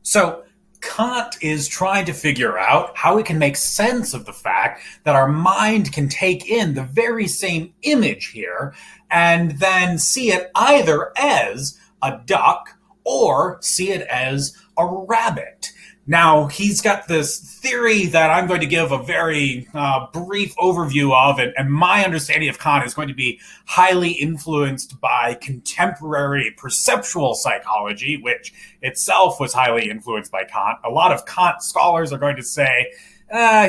So Kant is trying to figure out how we can make sense of the fact that our mind can take in the very same image here and then see it either as a duck or see it as a rabbit. Now, he's got this theory that I'm going to give a very brief overview of, and my understanding of Kant is going to be highly influenced by contemporary perceptual psychology, which itself was highly influenced by Kant. A lot of Kant scholars are going to say,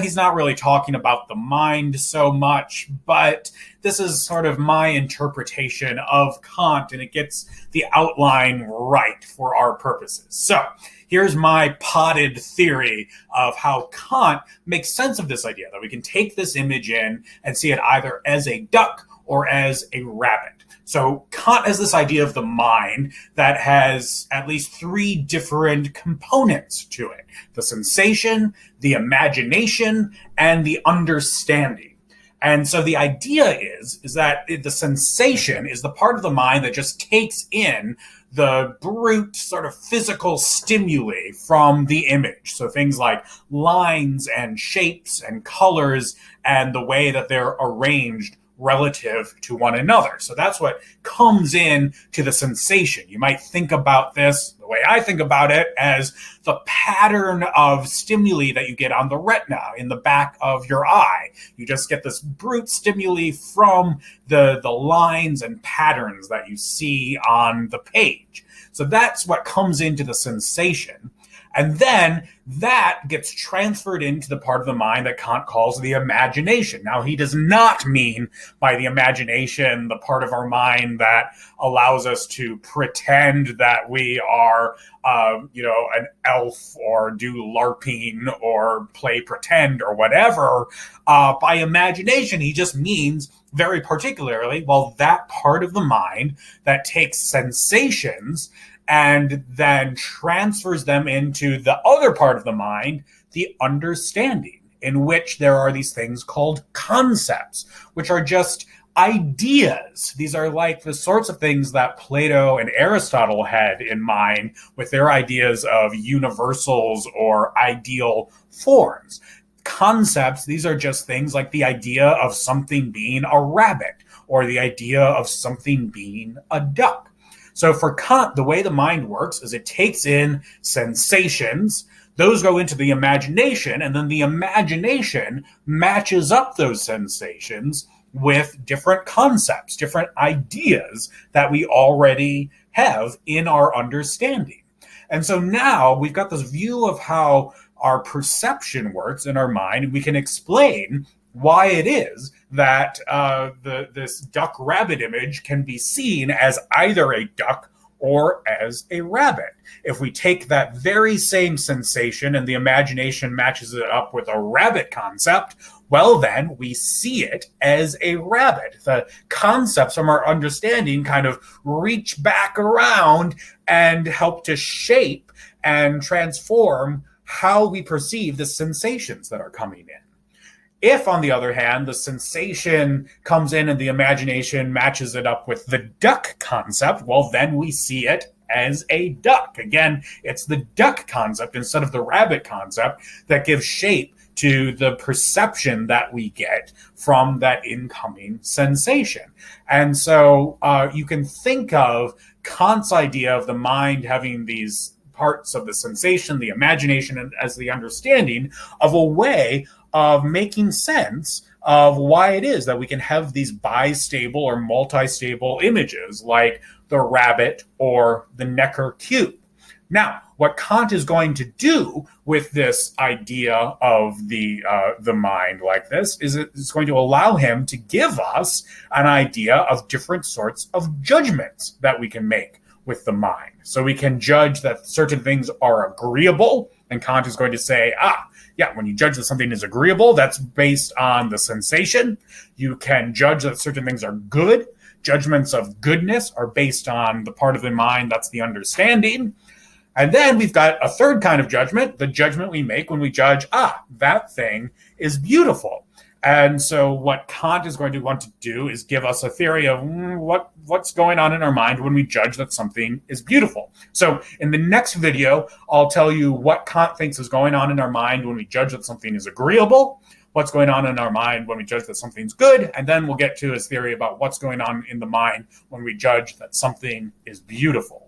he's not really talking about the mind so much, but this is sort of my interpretation of Kant, and it gets the outline right for our purposes. So here's my potted theory of how Kant makes sense of this idea, that we can take this image in and see it either as a duck or as a rabbit. So Kant has this idea of the mind that has at least three different components to it: the sensation, the imagination, and the understanding. And so the idea is that the sensation is the part of the mind that just takes in the brute sort of physical stimuli from the image. So things like lines and shapes and colors and the way that they're arranged relative to one another. So that's what comes in to the sensation. You might think about this, the way I think about it, as the pattern of stimuli that you get on the retina in the back of your eye. You just get this brute stimuli from the lines and patterns that you see on the page. So that's what comes into the sensation. And then that gets transferred into the part of the mind that Kant calls the imagination. Now, he does not mean by the imagination the part of our mind that allows us to pretend that we are, an elf or do LARPing or play pretend or whatever. By imagination, he just means very particularly, that part of the mind that takes sensations and then transfers them into the other part of the mind, the understanding, in which there are these things called concepts, which are just ideas. These are like the sorts of things that Plato and Aristotle had in mind with their ideas of universals or ideal forms. Concepts, these are just things like the idea of something being a rabbit or the idea of something being a duck. So for Kant, the way the mind works is it takes in sensations, those go into the imagination, and then the imagination matches up those sensations with different concepts, different ideas that we already have in our understanding. And so now we've got this view of how our perception works in our mind, and we can explain why it is that this duck-rabbit image can be seen as either a duck or as a rabbit. If we take that very same sensation and the imagination matches it up with a rabbit concept, well, then we see it as a rabbit. The concepts from our understanding kind of reach back around and help to shape and transform how we perceive the sensations that are coming in. If, on the other hand, the sensation comes in and the imagination matches it up with the duck concept, well, then we see it as a duck. Again, it's the duck concept instead of the rabbit concept that gives shape to the perception that we get from that incoming sensation. And so you can think of Kant's idea of the mind having these parts of the sensation, the imagination, as the understanding of a way of making sense of why it is that we can have these bistable or multi-stable images like the rabbit or the Necker cube. Now, what Kant is going to do with this idea of the mind like this is it's going to allow him to give us an idea of different sorts of judgments that we can make with the mind. So we can judge that certain things are agreeable, and Kant is going to say, when you judge that something is agreeable, that's based on the sensation. You can judge that certain things are good. Judgments of goodness are based on the part of the mind that's the understanding. And then we've got a third kind of judgment, the judgment we make when we judge, that thing is beautiful. And so what Kant is going to want to do is give us a theory of what's going on in our mind when we judge that something is beautiful. So in the next video, I'll tell you what Kant thinks is going on in our mind when we judge that something is agreeable, what's going on in our mind when we judge that something's good, and then we'll get to his theory about what's going on in the mind when we judge that something is beautiful.